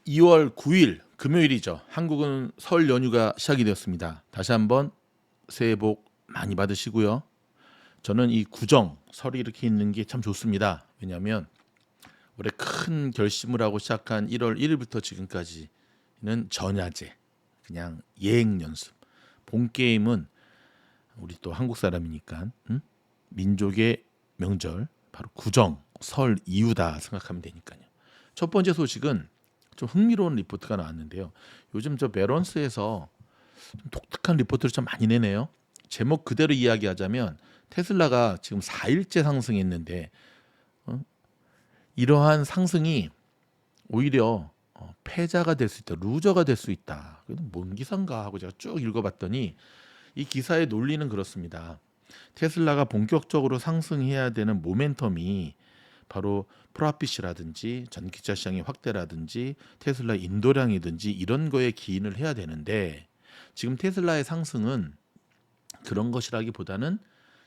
2월 9일 금요일이죠. 한국은 설 연휴가 시작이 되었습니다. 다시 한번 새해 복 많이 받으시고요. 저는 이 구정, 설이 이렇게 있는 게 참 좋습니다. 왜냐하면 올해 큰 결심을 하고 시작한 1월 1일부터 지금까지는 전야제, 그냥 예행 연습. 본 게임은 우리 또 한국 사람이니까 민족의 명절 바로 구정, 설 이후다 생각하면 되니까요. 첫 번째 소식은 좀 흥미로운 리포트가 나왔는데요. 요즘 저 베런스에서 좀 독특한 리포트를 좀 많이 내네요. 제목 그대로 이야기하자면 테슬라가 지금 4일째 상승했는데 이러한 상승이 오히려 패자가 될 수 있다, 루저가 될 수 있다. 그건 뭔 기사인가 하고 제가 쭉 읽어봤더니 이 기사의 논리는 그렇습니다. 테슬라가 본격적으로 상승해야 되는 모멘텀이 바로 프라핏이라든지 전기차 시장의 확대라든지 테슬라 인도량이든지 이런 거에 기인을 해야 되는데 지금 테슬라의 상승은 그런 것이라기보다는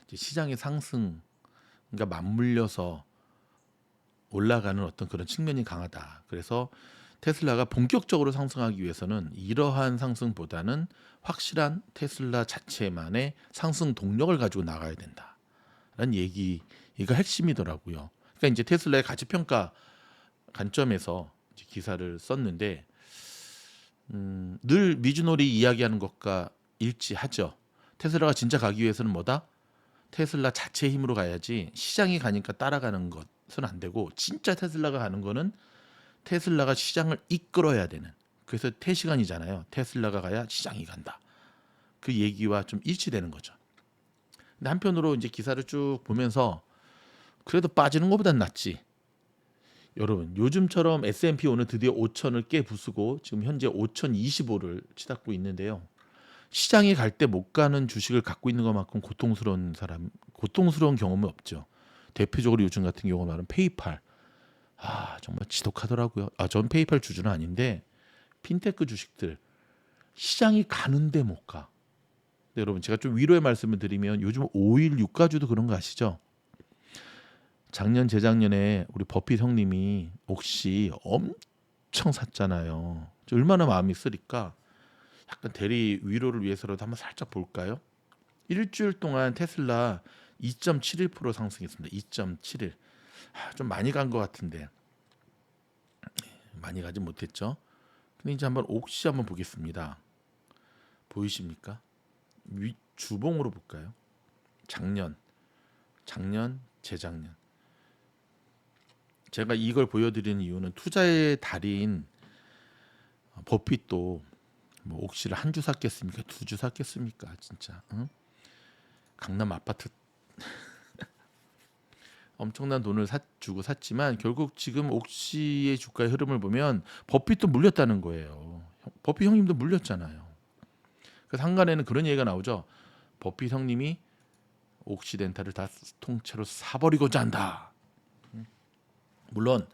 이제 시장의 상승과 맞물려서 올라가는 어떤 그런 측면이 강하다. 그래서 테슬라가 본격적으로 상승하기 위해서는 이러한 상승보다는 확실한 테슬라 자체만의 상승 동력을 가지고 나가야 된다라는 얘기가 핵심이더라고요. 그러니까 이제 테슬라의 가치 평가 관점에서 이제 기사를 썼는데 늘 미주놀이 이야기하는 것과 일치하죠. 테슬라가 진짜 가기 위해서는 뭐다? 테슬라 자체의 힘으로 가야지 시장이 가니까 따라가는 것은 안 되고 진짜 테슬라가 가는 거는 테슬라가 시장을 이끌어야 되는, 그래서 테시간이잖아요. 테슬라가 가야 시장이 간다. 그 얘기와 좀 일치되는 거죠. 근데 한편으로 이제 기사를 쭉 보면서 그래도 빠지는 것보단 낫지. 여러분 요즘처럼 S&P 오늘 드디어 5천을 깨 부수고 지금 현재 5,025를 치닫고 있는데요. 시장에 갈 때 못 가는 주식을 갖고 있는 것만큼 고통스러운 경험은 없죠. 대표적으로 요즘 같은 경우 말하면 페이팔. 정말 지독하더라고요. 전 페이팔 주주는 아닌데 핀테크 주식들 시장이 가는데 못 가. 근데 여러분 제가 좀 위로의 말씀을 드리면 요즘 오일 유가주도 그런 거 아시죠? 작년 재작년에 우리 버핏 형님이 옥시 엄청 샀잖아요. 얼마나 마음이 쓰리까? 약간 대리 위로를 위해서라도 한번 살짝 볼까요? 일주일 동안 테슬라 2.71% 상승했습니다. 2.71. 좀 많이 간 것 같은데 많이 가진 못했죠. 근데 이제 한번 옥시 한번 보겠습니다. 보이십니까? 주봉으로 볼까요? 작년, 재작년. 제가 이걸 보여드리는 이유는 투자의 달인 버핏도 뭐 옥시를 한 주 샀겠습니까? 두 주 샀겠습니까? 진짜 강남 아파트 엄청난 돈을 주고 샀지만 결국 지금 옥시의 주가의 흐름을 보면 버핏도 물렸다는 거예요. 버핏 형님도 물렸잖아요. 그래서 한간에는 그런 얘기가 나오죠. 버핏 형님이 옥시덴탈을 다 통째로 사버리고자 한다. 물론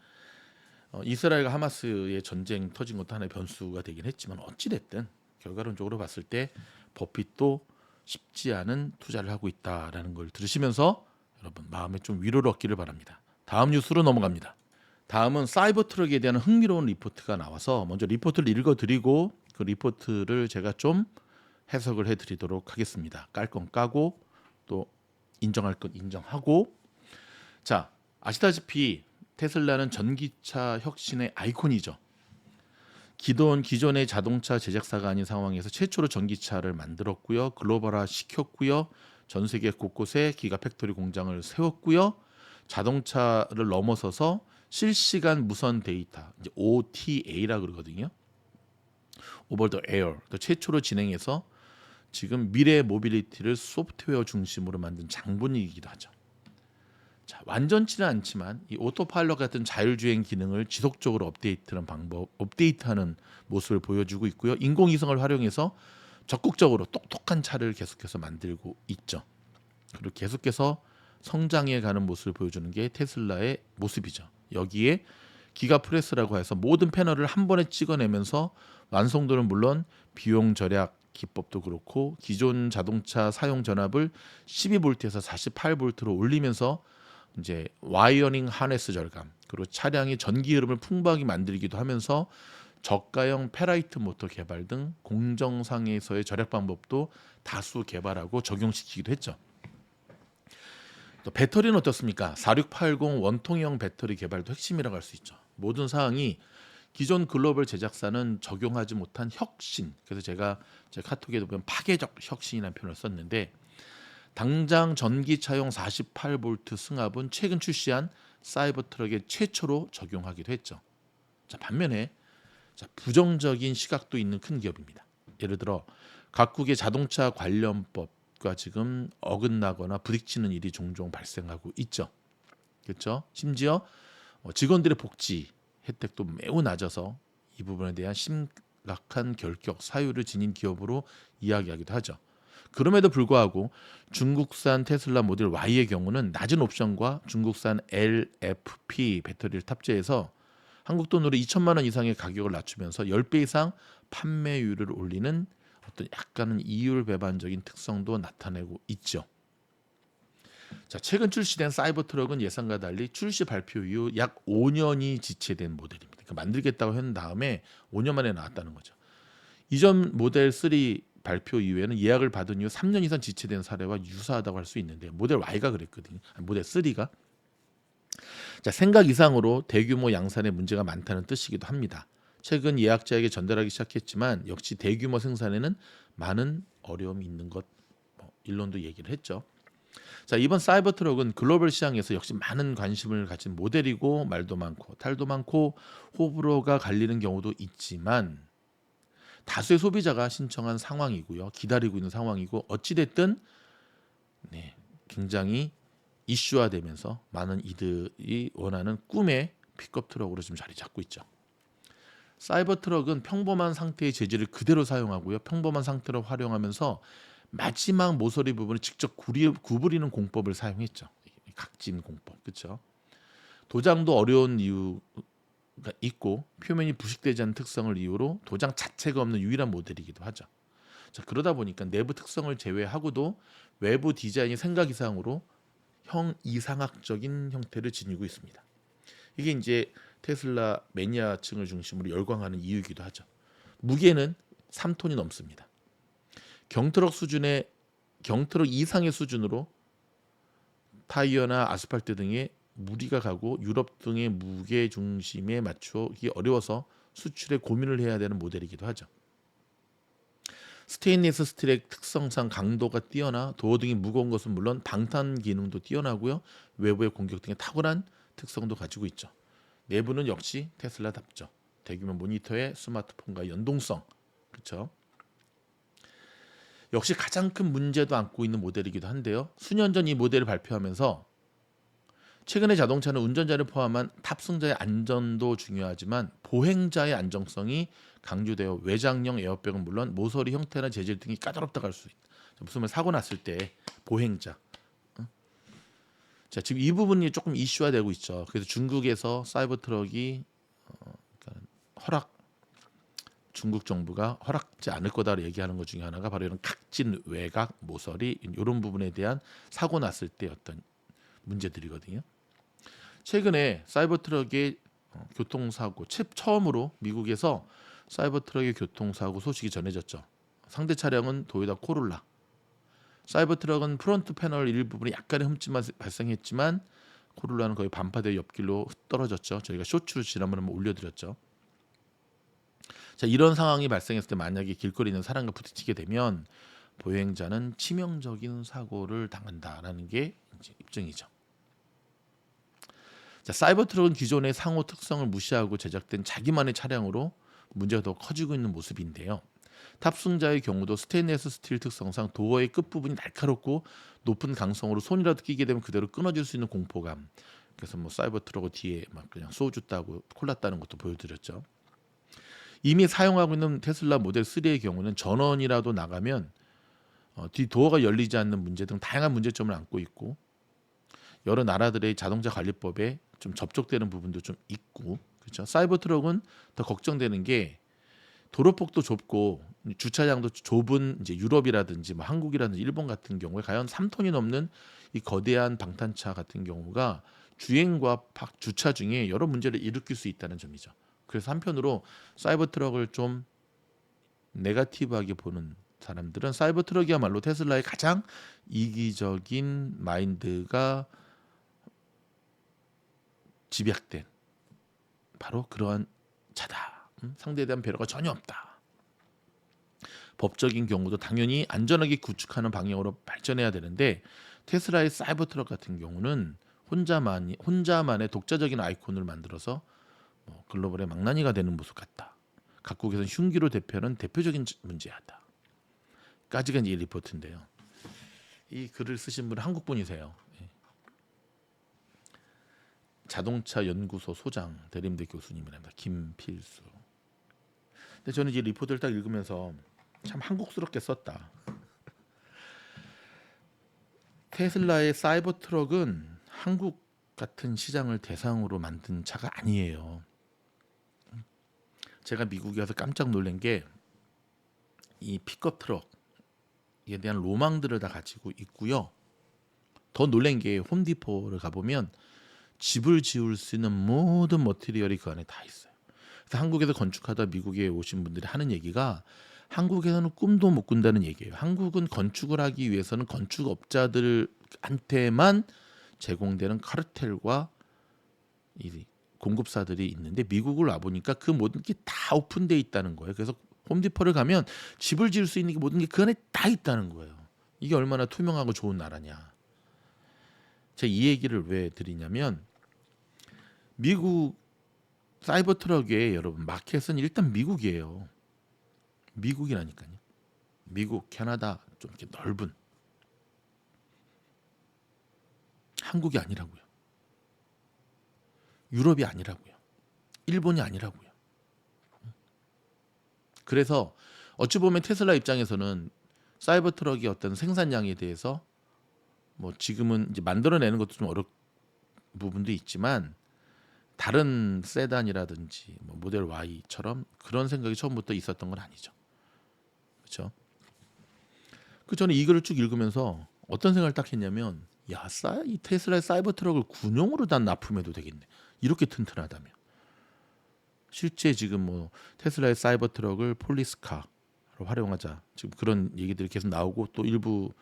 이스라엘과 하마스의 전쟁 터진 것도 하나의 변수가 되긴 했지만 어찌됐든 결과론적으로 봤을 때 버핏도 쉽지 않은 투자를 하고 있다라는 걸 들으시면서 여러분 마음에 좀 위로를 얻기를 바랍니다. 다음 뉴스로 넘어갑니다. 다음은 사이버 트럭에 대한 흥미로운 리포트가 나와서 먼저 리포트를 읽어드리고 그 리포트를 제가 좀 해석을 해드리도록 하겠습니다. 깔 건 까고 또 인정할 건 인정하고. 자, 아시다시피 테슬라는 전기차 혁신의 아이콘이죠. 기존의 자동차 제작사가 아닌 상황에서 최초로 전기차를 만들었고요. 글로벌화 시켰고요. 전 세계 곳곳에 기가팩토리 공장을 세웠고요. 자동차를 넘어서서 실시간 무선 데이터, 이제 OTA라 그러거든요. 오버 더 에어, 최초로 진행해서 지금 미래 모빌리티를 소프트웨어 중심으로 만든 장본이기도 하죠. 자, 완전치는 않지만 이 오토파일럿 같은 자율주행 기능을 지속적으로 업데이트하는 모습을 보여주고 있고요. 인공위성을 활용해서 적극적으로 똑똑한 차를 계속해서 만들고 있죠. 그리고 계속해서 성장해가는 모습을 보여주는 게 테슬라의 모습이죠. 여기에 기가프레스라고 해서 모든 패널을 한 번에 찍어내면서 완성도는 물론 비용 절약 기법도 그렇고 기존 자동차 사용 전압을 12V에서 48V로 올리면서 이제 와이어닝 하네스 절감, 그리고 차량의 전기 흐름을 풍부하게 만들기도 하면서 저가형 페라이트 모터 개발 등 공정상에서의 절약 방법도 다수 개발하고 적용시키기도 했죠. 또 배터리는 어떻습니까? 4680 원통형 배터리 개발도 핵심이라고 할 수 있죠. 모든 사항이 기존 글로벌 제작사는 적용하지 못한 혁신. 그래서 제가 제 카톡에도 보면 파괴적 혁신이라는 표현을 썼는데 당장 전기차용 48V 승합은 최근 출시한 사이버트럭에 최초로 적용하기도 했죠. 자, 반면에 부정적인 시각도 있는 큰 기업입니다. 예를 들어 각국의 자동차 관련법과 지금 어긋나거나 부딪히는 일이 종종 발생하고 있죠. 그렇죠? 심지어 직원들의 복지 혜택도 매우 낮아서 이 부분에 대한 심각한 결격 사유를 지닌 기업으로 이야기하기도 하죠. 그럼에도 불구하고 중국산 테슬라 모델 Y의 경우는 낮은 옵션과 중국산 LFP 배터리를 탑재해서 한국 돈으로 2천만 원 이상의 가격을 낮추면서 10배 이상 판매율을 올리는 어떤 약간은 이율 배반적인 특성도 나타내고 있죠. 자, 최근 출시된 사이버트럭은 예상과 달리 출시 발표 이후 약 5년이 지체된 모델입니다. 그러니까 만들겠다고 한 다음에 5년 만에 나왔다는 거죠. 이전 모델 3 발표 이후에는 예약을 받은 이후 3년 이상 지체된 사례와 유사하다고 할 수 있는데 모델 Y가 그랬거든요. 모델 3가. 자, 생각 이상으로 대규모 양산에 문제가 많다는 뜻이기도 합니다. 최근 예약자에게 전달하기 시작했지만 역시 대규모 생산에는 많은 어려움이 있는 것 일론도 얘기를 했죠. 자, 이번 사이버트럭은 글로벌 시장에서 역시 많은 관심을 가진 모델이고 말도 많고 탈도 많고 호불호가 갈리는 경우도 있지만 다수의 소비자가 신청한 상황이고요. 기다리고 있는 상황이고 어찌됐든 굉장히 이슈화되면서 많은 이들이 원하는 꿈의 픽업 트럭으로 지금 자리 잡고 있죠. 사이버 트럭은 평범한 상태의 재질을 그대로 사용하고요. 평범한 상태로 활용하면서 마지막 모서리 부분을 직접 구부리는 공법을 사용했죠. 각진 공법, 그렇죠? 도장도 어려운 이유가 있고 표면이 부식되지 않는 특성을 이유로 도장 자체가 없는 유일한 모델이기도 하죠. 자, 그러다 보니까 내부 특성을 제외하고도 외부 디자인이 생각 이상으로 이상학적인 형태를 지니고 있습니다. 이게 이제 테슬라 매니아층을 중심으로 열광하는 이유이기도 하죠. 무게는 3톤이 넘습니다. 경트럭 이상의 수준으로 타이어나 아스팔트 등에 무리가 가고 유럽 등의 무게 중심에 맞추기 어려워서 수출에 고민을 해야 되는 모델이기도 하죠. 스테인리스 스틸의 특성상 강도가 뛰어나 도어 등이 무거운 것은 물론 방탄 기능도 뛰어나고요. 외부의 공격 등의 탁월한 특성도 가지고 있죠. 내부는 역시 테슬라답죠. 대규모 모니터에 스마트폰과 연동성, 그렇죠. 역시 가장 큰 문제도 안고 있는 모델이기도 한데요. 수년 전 이 모델을 발표하면서 최근의 자동차는 운전자를 포함한 탑승자의 안전도 중요하지만 보행자의 안정성이 강조되어 외장형 에어백은 물론 모서리 형태나 재질 등이 까다롭다고 할 수 있다. 무슨 말 사고 났을 때 보행자. 자, 지금 이 부분이 조금 이슈화되고 있죠. 그래서 중국에서 사이버 트럭이 중국 정부가 허락지 않을 거다라고 얘기하는 것 중에 하나가 바로 이런 각진 외곽 모서리 이런 부분에 대한 사고 났을 때 어떤 문제들이거든요. 최근에 사이버트럭의 교통사고 처음으로 미국에서 사이버트럭의 교통사고 소식이 전해졌죠. 상대 차량은 도요타 코롤라. 사이버트럭은 프론트 패널 일부분에 약간의 흠집만 발생했지만 코롤라는 거의 반파되어 옆길로 떨어졌죠. 저희가 쇼츠로 지난번에 한번 올려드렸죠. 자, 이런 상황이 발생했을 때 만약에 길거리에 있는 사람과 부딪히게 되면 보행자는 치명적인 사고를 당한다라는 게 이제 입증이죠. 자, 사이버트럭은 기존의 상호 특성을 무시하고 제작된 자기만의 차량으로 문제가 더 커지고 있는 모습인데요. 탑승자의 경우도 스테인리스 스틸 특성상 도어의 끝부분이 날카롭고 높은 강성으로 손이라도 끼게 되면 그대로 끊어질 수 있는 공포감. 그래서 사이버트럭 뒤에 막 그냥 소주 따고 콜라 따는 것도 보여드렸죠. 이미 사용하고 있는 테슬라 모델 3의 경우는 전원이라도 나가면 뒤 도어가 열리지 않는 문제 등 다양한 문제점을 안고 있고 여러 나라들의 자동차 관리법에 좀 접촉되는 부분도 좀 있고, 그렇죠. 사이버트럭은 더 걱정되는 게 도로폭도 좁고 주차장도 좁은 이제 유럽이라든지 한국이라든지 일본 같은 경우에 과연 3톤이 넘는 이 거대한 방탄차 같은 경우가 주행과 주차 중에 여러 문제를 일으킬 수 있다는 점이죠. 그래서 한편으로 사이버 트럭을 좀 네거티브하게 보는 사람들은 사이버 트럭이야말로 테슬라의 가장 이기적인 마인드가 집약된 바로 그러한 차다. 상대에 대한 배려가 전혀 없다. 법적인 경우도 당연히 안전하게 구축하는 방향으로 발전해야 되는데 테슬라의 사이버 트럭 같은 경우는 혼자만의 독자적인 아이콘을 만들어서 글로벌의 망나니가 되는 모습 같다. 각국에서는 흉기로 대표하는 대표적인 문제야다. 까지가 이 리포트인데요. 이 글을 쓰신 분은 한국 분이세요. 자동차 연구소 소장 대림대 교수님이랍니다. 김필수. 근데 저는 이 리포트를 딱 읽으면서 참 한국스럽게 썼다. 테슬라의 사이버 트럭은 한국 같은 시장을 대상으로 만든 차가 아니에요. 제가 미국에 와서 깜짝 놀란 게 이 픽업 트럭에 대한 로망들을 다 가지고 있고요. 더 놀란 게 홈디포를 가보면 집을 지을 수 있는 모든 머티리얼이 그 안에 다 있어요. 그래서 한국에서 건축하다 미국에 오신 분들이 하는 얘기가 한국에서는 꿈도 못 꾼다는 얘기예요. 한국은 건축을 하기 위해서는 건축업자들한테만 제공되는 카르텔과 이 공급사들이 있는데 미국을 와 보니까 그 모든 게 다 오픈돼 있다는 거예요. 그래서 홈디포를 가면 집을 지을 수 있는 게 모든 게 그 안에 다 있다는 거예요. 이게 얼마나 투명하고 좋은 나라냐. 제가 이 얘기를 왜 드리냐면 미국 사이버 트럭의 여러분 마켓은 일단 미국이에요. 미국이라니까요. 미국, 캐나다 좀 이렇게 넓은 한국이 아니라고요. 유럽이 아니라고요. 일본이 아니라고요. 그래서 어찌 보면 테슬라 입장에서는 사이버 트럭의 어떤 생산량에 대해서 지금은 이제 만들어내는 것도 좀 어려운 부분도 있지만 다른 세단이라든지 모델 Y처럼 그런 생각이 처음부터 있었던 건 아니죠. 그렇죠? 그 저는 이 글을 쭉 읽으면서 어떤 생각을 딱 했냐면 이 테슬라의 사이버 트럭을 군용으로 다 납품해도 되겠네. 이렇게 튼튼하다면. 실제 지금 테슬라의 사이버 트럭을 폴리스카로 활용하자. 지금 그런 얘기들이 계속 나오고 또 일부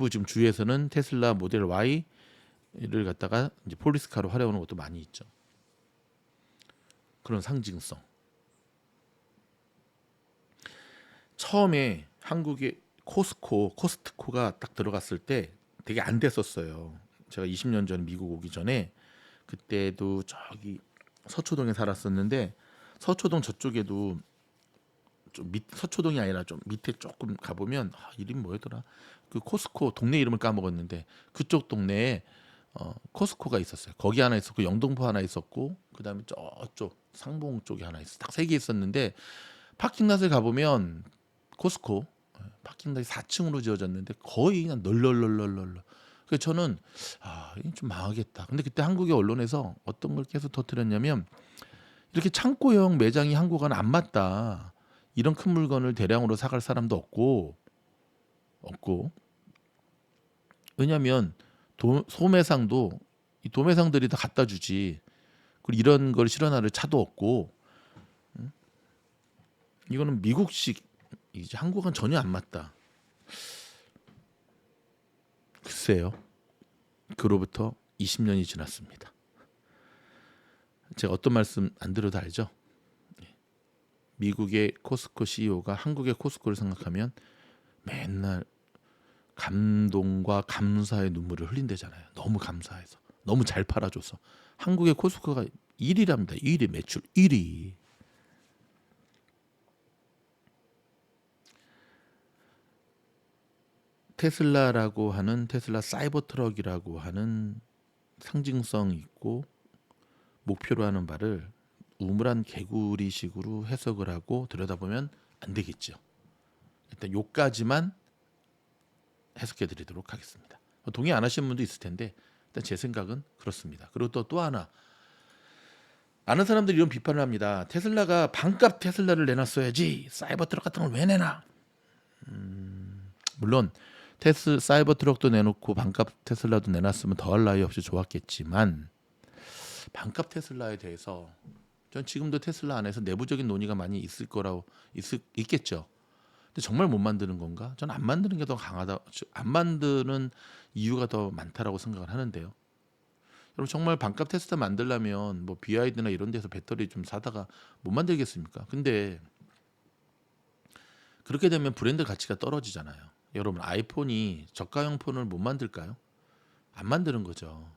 지금 주에서는 테슬라 모델 Y를 갖다가 이제 폴리스카로 활용하는 것도 많이 있죠. 그런 상징성. 처음에 한국에 코스트코가 딱 들어갔을 때 되게 안 됐었어요. 제가 20년 전 미국 오기 전에 그때도 저기 서초동에 살았었는데 서초동 저쪽에도 좀 서초동이 아니라 좀 밑에 조금 가보면 이름이 뭐였더라? 그 코스코 동네 이름을 까먹었는데 그쪽 동네에 코스코가 있었어요. 거기 하나 있었고 영등포 하나 있었고 그다음에 저쪽 상봉 쪽에 하나 있었어. 딱 세 개 있었는데 파킹랏을 가보면 코스코 파킹랏이 4층으로 지어졌는데 거의 그냥 널널널널널. 그래서 저는 이게 좀 망하겠다. 근데 그때 한국의 언론에서 어떤 걸 계속 터뜨렸냐면 이렇게 창고형 매장이 한국과는 안 맞다. 이런 큰 물건을 대량으로 사갈 사람도 없고 왜냐하면 소매상도 이 도매상들이 다 갖다 주지. 그리고 이런 걸 실어나를 차도 없고 이거는 미국식 이제 한국은 전혀 안 맞다. 글쎄요. 그로부터 20년이 지났습니다. 제가 어떤 말씀 안 들어도 알죠? 미국의 코스코 CEO가 한국의 코스코를 생각하면 맨날 감동과 감사의 눈물을 흘린대잖아요. 너무 감사해서. 너무 잘 팔아줘서. 한국의 코스코가 1위랍니다. 1위 매출 1위. 테슬라라고 하는 테슬라 사이버 트럭이라고 하는 상징성 있고 목표로 하는 바를 우물한 개구리식으로 해석을 하고 들여다보면 안 되겠죠. 일단 요까지만 해석해 드리도록 하겠습니다. 동의 안 하시는 분도 있을 텐데 일단 제 생각은 그렇습니다. 그리고 또 하나 많은 사람들이 이런 비판을 합니다. 테슬라가 반값 테슬라를 내놨어야지 사이버 트럭 같은 걸 왜 내나. 물론 사이버 트럭도 내놓고 반값 테슬라도 내놨으면 더할 나위 없이 좋았겠지만 반값 테슬라에 대해서 전 지금도 테슬라 안에서 내부적인 논의가 많이 있을 거라고 있겠죠. 근데 정말 못 만드는 건가? 저는 안 만드는 게 더 강하다. 안 만드는 이유가 더 많다라고 생각을 하는데요. 여러분 정말 반값 테슬라 만들려면 뭐 BYD나 이런 데서 배터리 좀 사다가 못 만들겠습니까? 근데 그렇게 되면 브랜드 가치가 떨어지잖아요. 여러분 아이폰이 저가형 폰을 못 만들까요? 안 만드는 거죠.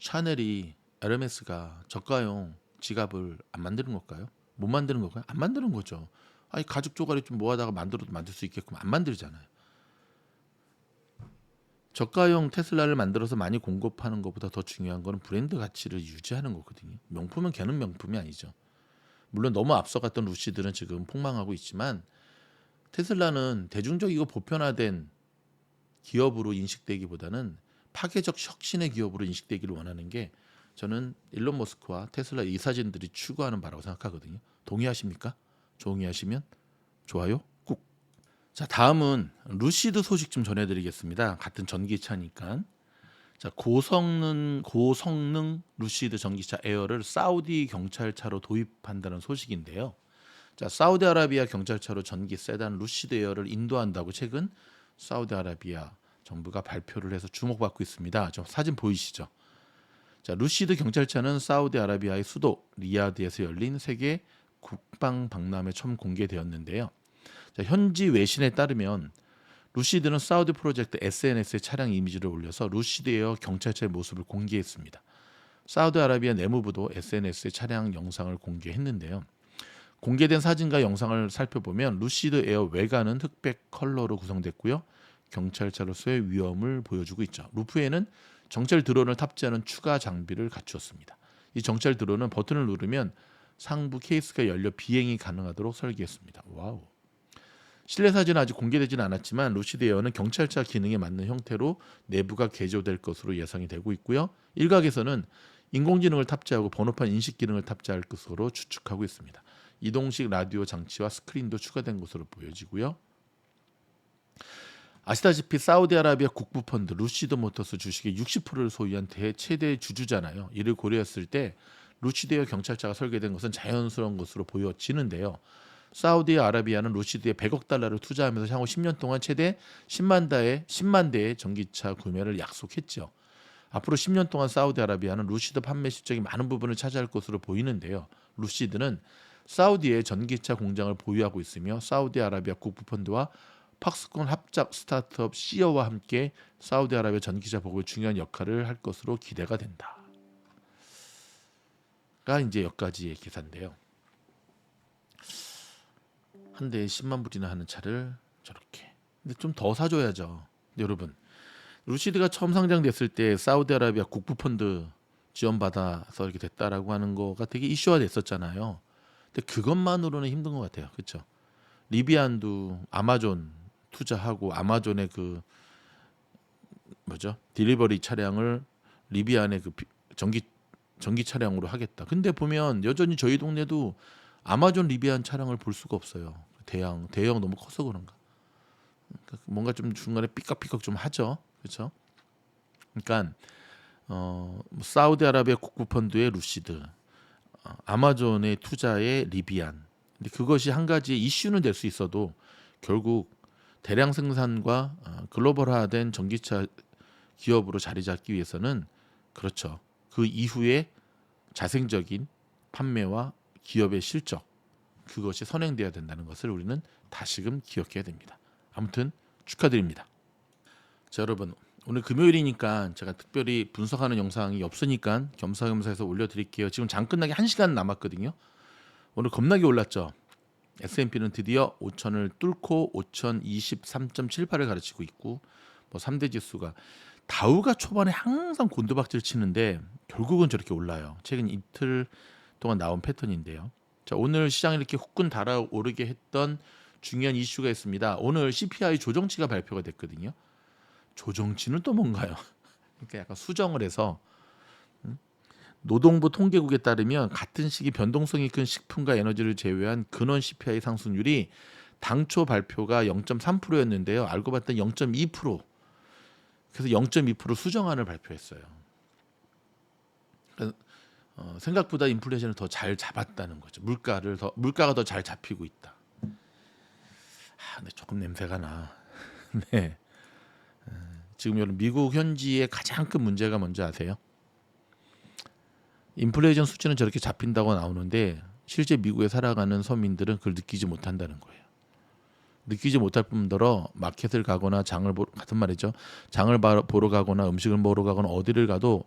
샤넬이 에르메스가 저가형 지갑을 안 만드는 걸까요? 못 만드는 걸까요? 안 만드는 거죠. 아니 가죽 조가리 좀 모아다가 만들어도 만들 수 있게끔 안 만들잖아요. 저가형 테슬라를 만들어서 많이 공급하는 것보다 더 중요한 거는 브랜드 가치를 유지하는 거거든요. 명품은 걔는 명품이 아니죠. 물론 너무 앞서갔던 루시드는 지금 폭망하고 있지만 테슬라는 대중적이고 보편화된 기업으로 인식되기보다는 파괴적 혁신의 기업으로 인식되기를 원하는 게 저는 일론 머스크와 테슬라 이사진들이 추구하는 바라고 생각하거든요. 동의하십니까? 동의하시면 좋아요 꾹. 자 다음은 루시드 소식 좀 전해드리겠습니다. 같은 전기차니까. 자 고성능 루시드 전기차 에어를 사우디 경찰차로 도입한다는 소식인데요. 자 사우디아라비아 경찰차로 전기 세단 루시드 에어를 인도한다고 최근 사우디아라비아 정부가 발표를 해서 주목받고 있습니다. 저 사진 보이시죠? 자 루시드 경찰차는 사우디아라비아의 수도 리야드에서 열린 세계 국방 박람회 처음 공개되었는데요. 자, 현지 외신에 따르면 루시드는 사우디 프로젝트 SNS에 차량 이미지를 올려서 루시드 에어 경찰차의 모습을 공개했습니다. 사우디아라비아 내무부도 SNS에 차량 영상을 공개했는데요. 공개된 사진과 영상을 살펴보면 루시드 에어 외관은 흑백 컬러로 구성됐고요. 경찰차로서의 위험을 보여주고 있죠. 루프에는 정찰 드론을 탑재하는 추가 장비를 갖추었습니다. 이 정찰 드론은 버튼을 누르면 상부 케이스가 열려 비행이 가능하도록 설계했습니다. 와우. 실내 사진은 아직 공개되지는 않았지만 루시드 에어는 경찰차 기능에 맞는 형태로 내부가 개조될 것으로 예상이 되고 있고요. 일각에서는 인공지능을 탑재하고 번호판 인식 기능을 탑재할 것으로 추측하고 있습니다. 이동식 라디오 장치와 스크린도 추가된 것으로 보여지고요. 아시다시피 사우디아라비아 국부 펀드 루시드 모터스 주식의 60%를 소유한 최대 주주잖아요. 이를 고려했을 때 루시드 에어 경찰차가 설계된 것은 자연스러운 것으로 보여지는데요. 사우디아라비아는 루시드에 100억 달러를 투자하면서 향후 10년 동안 최대 10만 대의 전기차 구매를 약속했죠. 앞으로 10년 동안 사우디아라비아는 루시드 판매 실적이 많은 부분을 차지할 것으로 보이는데요. 루시드는 사우디에 전기차 공장을 보유하고 있으며 사우디아라비아 국부펀드와 팍스콘 합작 스타트업 CEO와 함께 사우디아라비아 전기차 보급에 중요한 역할을 할 것으로 기대가 된다. 가 이제 여기까지의 기사인데요. 한 대에 10만 불이나 하는 차를 저렇게. 근데 좀 더 사줘야죠. 여러분 루시드가 처음 상장됐을 때 사우디아라비아 국부펀드 지원받아서 이렇게 됐다라고 하는 거가 되게 이슈화 됐었잖아요. 근데 그것만으로는 힘든 것 같아요. 그렇죠? 리비안도 아마존 투자하고 아마존의 그 뭐죠? 딜리버리 차량을 리비안의 그 전기 차량으로 하겠다. 근데 보면 여전히 저희 동네도 아마존 리비안 차량을 볼 수가 없어요. 대형 너무 커서 그런가. 그러니까 뭔가 좀 중간에 삐걱삐걱 좀 하죠. 그렇죠? 그러니까 사우디아라비아 국부펀드의 루시드, 아마존의 투자의 리비안. 근데 그것이 한 가지 이슈는 될 수 있어도 결국 대량 생산과 글로벌화된 전기차 기업으로 자리 잡기 위해서는 그렇죠. 그 이후에 자생적인 판매와 기업의 실적 그것이 선행돼야 된다는 것을 우리는 다시금 기억해야 됩니다. 아무튼 축하드립니다. 자 여러분 오늘 금요일이니까 제가 특별히 분석하는 영상이 없으니까 겸사겸사해서 올려드릴게요. 지금 장 끝나기 1시간 남았거든요. 오늘 겁나게 올랐죠. S&P는 드디어 5천을 뚫고 5,023.78을 가르치고 있고 뭐 3대 지수가 다우가 초반에 항상 곤두박질 치는데 결국은 저렇게 올라요. 최근 이틀 동안 나온 패턴인데요. 자 오늘 시장이 이렇게 후끈 달아오르게 했던 중요한 이슈가 있습니다. 오늘 CPI 조정치가 발표가 됐거든요. 조정치는 또 뭔가요? 그러니까 약간 수정을 해서 노동부 통계국에 따르면 같은 시기 변동성이 큰 식품과 에너지를 제외한 근원 CPI 상승률이 당초 발표가 0.3%였는데요. 알고 봤더니 0.2%. 그래서 0.2% 수정안을 발표했어요. 생각보다 인플레이션을 더 잘 잡았다는 거죠. 물가가 더 잘 잡히고 있다. 근데 조금 냄새가 나. 네. 지금 여러분 미국 현지의 가장 큰 문제가 뭔지 아세요? 인플레이션 수치는 저렇게 잡힌다고 나오는데 실제 미국에 살아가는 서민들은 그걸 느끼지 못한다는 거예요. 느끼지 못할 뿐더러 마켓을 가거나 같은 말이죠. 보러 가거나 음식을 먹으러 가거나 어디를 가도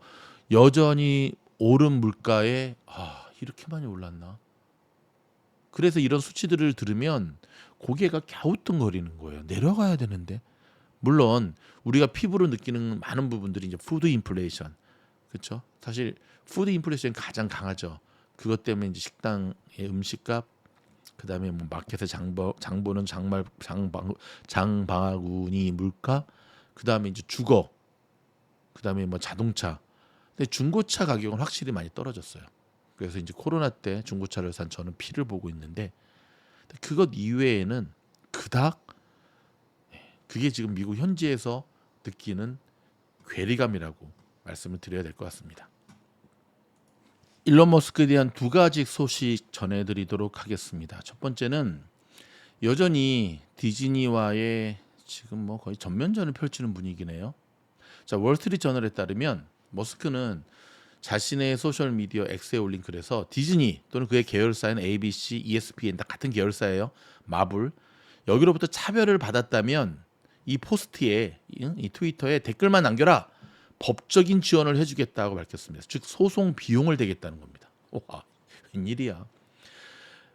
여전히 오른 물가에 이렇게 많이 올랐나? 그래서 이런 수치들을 들으면 고개가 갸우뚱거리는 거예요. 내려가야 되는데. 물론 우리가 피부로 느끼는 많은 부분들이 이제 푸드 인플레이션, 그렇죠? 사실 푸드 인플레이션이 가장 강하죠. 그것 때문에 이제 식당의 음식값, 그다음에 뭐 마켓에 장보는 장바구니 물가, 그다음에 이제 주거, 그다음에 뭐 자동차. 근데 중고차 가격은 확실히 많이 떨어졌어요. 그래서 이제 코로나 때 중고차를 산 저는 피를 보고 있는데 그것 이외에는 그닥 그게 지금 미국 현지에서 느끼는 괴리감이라고 말씀을 드려야 될 것 같습니다. 일론 머스크에 대한 두 가지 소식 전해드리도록 하겠습니다. 첫 번째는 여전히 디즈니와의 지금 뭐 거의 전면전을 펼치는 분위기네요. 자, 월스트리트 저널에 따르면 머스크는 자신의 소셜 미디어 X에 올린 글에서 디즈니 또는 그의 계열사인 ABC, ESPN 다 같은 계열사예요. 마블 여기로부터 차별을 받았다면 이 포스트에 이 트위터에 댓글만 남겨라. 법적인 지원을 해주겠다고 밝혔습니다. 즉 소송 비용을 대겠다는 겁니다. 와, 웬일이야.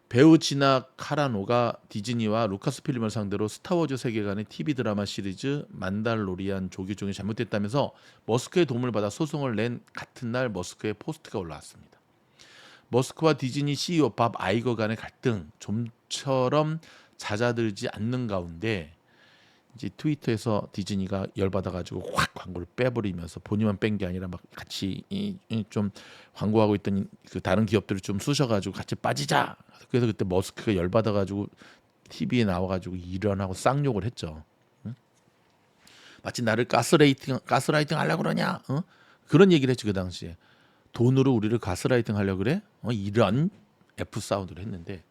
배우 지나 카라노가 디즈니와 루카스필름을 상대로 스타워즈 세계관의 TV 드라마 시리즈 만달로리안 조기 중에 잘못됐다면서 머스크의 도움을 받아 소송을 낸 같은 날 머스크의 포스트가 올라왔습니다. 머스크와 디즈니 CEO 밥 아이거 간의 갈등 좀처럼 잦아들지 않는 가운데 이제 트위터에서 디즈니가 열받아가지고 확 광고를 빼버리면서 본인만 뺀 게 아니라 막 같이 좀 광고하고 있던 그 다른 기업들을 좀 쑤셔가지고 같이 빠지자. 그래서 그때 머스크가 열받아가지고 TV에 나와가지고 일어나고 쌍욕을 했죠. 응? 마치 나를 가스라이팅 하려고 그러냐? 그런 얘기를 했지 그 당시에. 돈으로 우리를 가스라이팅 하려고 그래? 이런 F 사운드를 했는데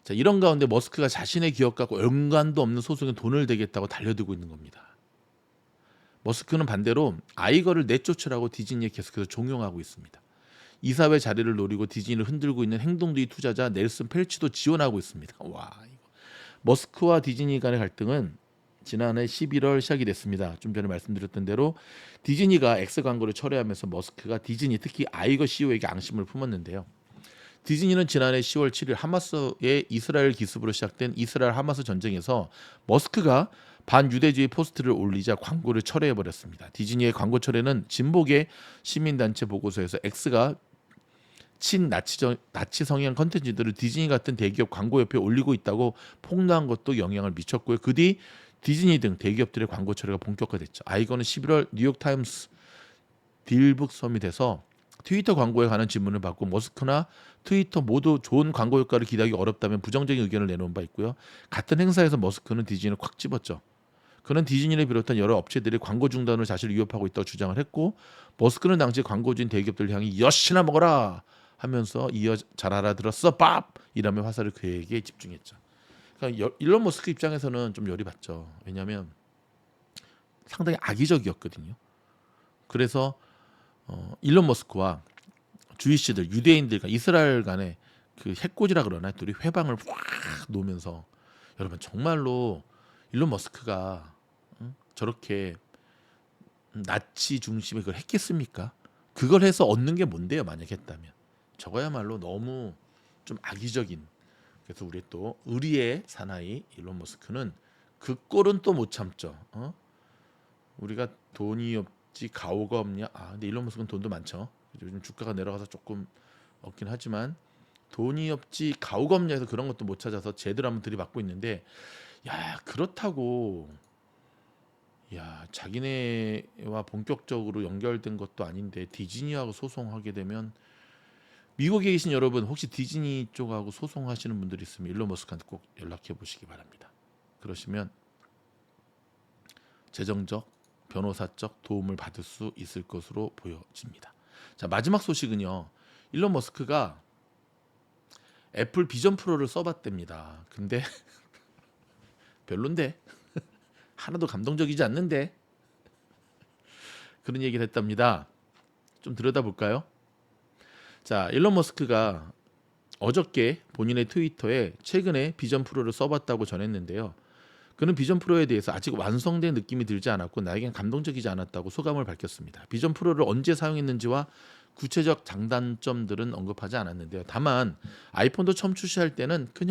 자, 이런 가운데 머스크가 자신의 기업 갖고 연관도 없는 소송에 돈을 대겠다고 달려들고 있는 겁니다. 머스크는 반대로 아이거를 내쫓으라고 디즈니에 계속해서 종용하고 있습니다. 이사회 자리를 노리고 디즈니를 흔들고 있는 행동주의 투자자 넬슨 펠치도 지원하고 있습니다. 와, 이거. 머스크와 디즈니 간의 갈등은 지난해 11월 시작이 됐습니다. 좀 전에 말씀드렸던 대로 디즈니가 X 광고를 철회하면서 머스크가 디즈니 특히 아이거 CEO에게 앙심을 품었는데요. 디즈니는 지난해 10월 7일 하마스의 이스라엘 기습으로 시작된 이스라엘 하마스 전쟁에서 머스크가 반유대주의 포스트를 올리자 광고를 철회해버렸습니다. 디즈니의 광고 철회는 진보계 시민단체 보고서에서 X가 나치 성향 컨텐츠들을 디즈니 같은 대기업 광고 옆에 올리고 있다고 폭로한 것도 영향을 미쳤고요. 그 뒤 디즈니 등 대기업들의 광고 철회가 본격화됐죠. 아이거는 11월 뉴욕타임스 딜북 서밋에서 트위터 광고에 관한 질문을 받고 머스크나 트위터 모두 좋은 광고 효과를 기대하기 어렵다면 부정적인 의견을 내놓은 바 있고요. 같은 행사에서 머스크는 디즈니를 확 집었죠. 그는 디즈니를 비롯한 여러 업체들이 광고 중단으로 자신을 위협하고 있다고 주장을 했고 머스크는 당시 광고주인 대기업들을 향해 엿이나 먹어라 하면서 이어 잘 알아들었어 밥! 이라며 화살을 그에게 집중했죠. 그러니까 일론 머스크 입장에서는 좀 열이 받죠. 왜냐하면 상당히 악의적이었거든요. 그래서 일론 머스크와 주이시들, 유대인들과 이스라엘 간의 그 해코지라 그러나 둘이 회방을 확 놓으면서 여러분 정말로 일론 머스크가 저렇게 나치 중심의 그걸 했겠습니까? 그걸 해서 얻는 게 뭔데요? 만약 했다면 저거야말로 너무 좀 악의적인. 그래서 우리 또 의리의 사나이 일론 머스크는 그 꼴은 또 못 참죠. 우리가 돈이 없지 가오가 없냐? 근데 일론 머스크는 돈도 많죠. 요즘 주가가 내려가서 조금 없긴 하지만 돈이 없지 가오가 없냐 해서 그런 것도 못 찾아서 제대로 한번 들이받고 있는데 야 그렇다고 자기네와 본격적으로 연결된 것도 아닌데 디즈니하고 소송하게 되면 미국에 계신 여러분 혹시 디즈니 쪽하고 소송하시는 분들 있으면 일론 머스크한테 꼭 연락해 보시기 바랍니다. 그러시면 재정적 변호사적 도움을 받을 수 있을 것으로 보여집니다. 자, 마지막 소식은요. 일론 머스크가 애플 비전 프로를 써봤답니다. 근데 별론데 하나도 감동적이지 않는데 그런 얘기를 했답니다. 좀 들여다볼까요? 자, 일론 머스크가 어저께 본인의 트위터에 최근에 비전 프로를 써봤다고 전했는데요. 그는 비전 프로에 대해서 아직 완성된 느낌이 들지 않았고 나에겐 감동적이지 않았다고 소감을 밝혔습니다. 비전 프로를 언제 사용했는지와 구체적 장단점들은 언급하지 않았는데요. 다만 아이폰도 처음 출시할 때는 큰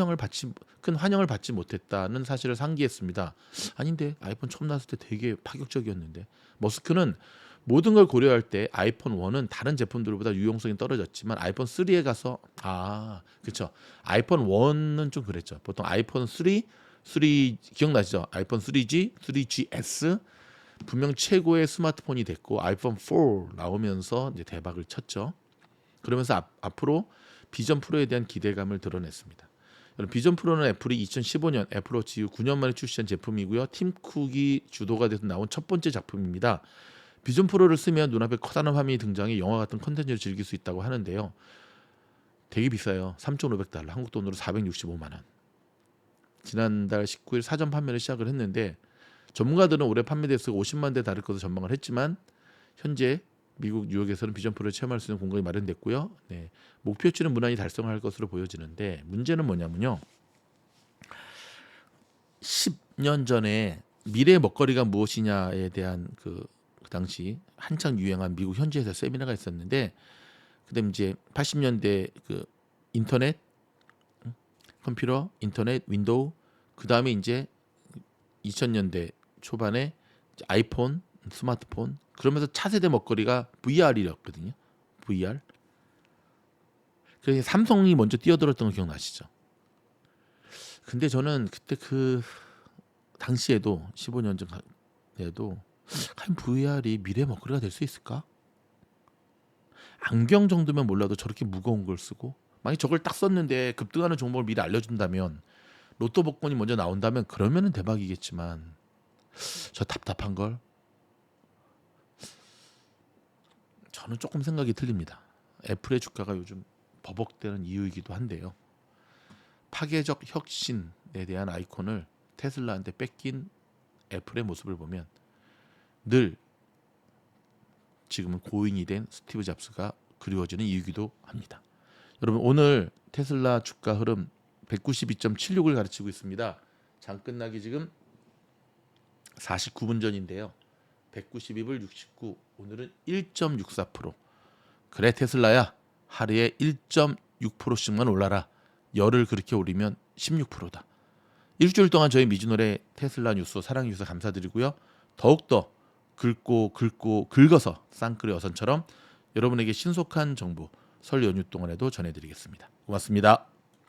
환영을 받지 못했다는 사실을 상기했습니다. 아닌데 아이폰 처음 나왔을 때 되게 파격적이었는데. 머스크는 모든 걸 고려할 때 아이폰 1은 다른 제품들보다 유용성이 떨어졌지만 아이폰 3에 가서 그렇죠. 아이폰 1은 좀 그랬죠. 보통 아이폰 3 기억나시죠? 아이폰 3G, 3GS 분명 최고의 스마트폰이 됐고 아이폰 4 나오면서 이제 대박을 쳤죠. 그러면서 앞으로 비전 프로에 대한 기대감을 드러냈습니다. 비전 프로는 애플이 2015년 애플워치 이후 9년 만에 출시한 제품이고요. 팀 쿡이 주도가 돼서 나온 첫 번째 작품입니다. 비전 프로를 쓰면 눈앞에 커다란 화면이 등장해 영화 같은 컨텐츠를 즐길 수 있다고 하는데요. 되게 비싸요. 3,500달러, 한국 돈으로 465만 원. 지난달 19일 사전 판매를 시작을 했는데 전문가들은 올해 판매 대수가 50만 대 달할 것으로 전망을 했지만 현재 미국 뉴욕에서는 비전 프로를 체험할 수 있는 공간이 마련됐고요. 네, 목표치는 무난히 달성할 것으로 보여지는데 문제는 뭐냐면요. 10년 전에 미래의 먹거리가 무엇이냐에 대한 그 당시 한창 유행한 미국 현지에서 세미나가 있었는데 그다음 이제 80년대 그 인터넷, 컴퓨터, 인터넷, 윈도우 그다음에 이제 2000년대 초반에 이제 아이폰, 스마트폰 그러면서 차세대 먹거리가 VR이었거든요. VR. 그래서 삼성이 먼저 뛰어들었던 거 기억나시죠? 근데 저는 그때 그 당시에도 15년 전에도 과연 VR이 미래 먹거리가 될 수 있을까? 안경 정도면 몰라도 저렇게 무거운 걸 쓰고 만약 저걸 딱 썼는데 급등하는 종목을 미리 알려준다면 로또 복권이 먼저 나온다면 그러면은 대박이겠지만 저 답답한 걸 저는 조금 생각이 틀립니다. 애플의 주가가 요즘 버벅대는 이유이기도 한데요. 파괴적 혁신에 대한 아이콘을 테슬라한테 뺏긴 애플의 모습을 보면 늘 지금은 고인이 된 스티브 잡스가 그리워지는 이유이기도 합니다. 여러분 오늘 테슬라 주가 흐름 192.76을 가르치고 있습니다. 장 끝나기 지금 49분 전인데요. 192불 69 오늘은 1.64%. 그래 테슬라야 하루에 1.6%씩만 올라라. 열을 그렇게 올리면 16%다. 일주일 동안 저희 미주노래 테슬라 뉴스 사랑 뉴스 감사드리고요. 더욱더 긁어서 쌍끌이 어선처럼 여러분에게 신속한 정보 설 연휴 동안에도 전해드리겠습니다. 고맙습니다.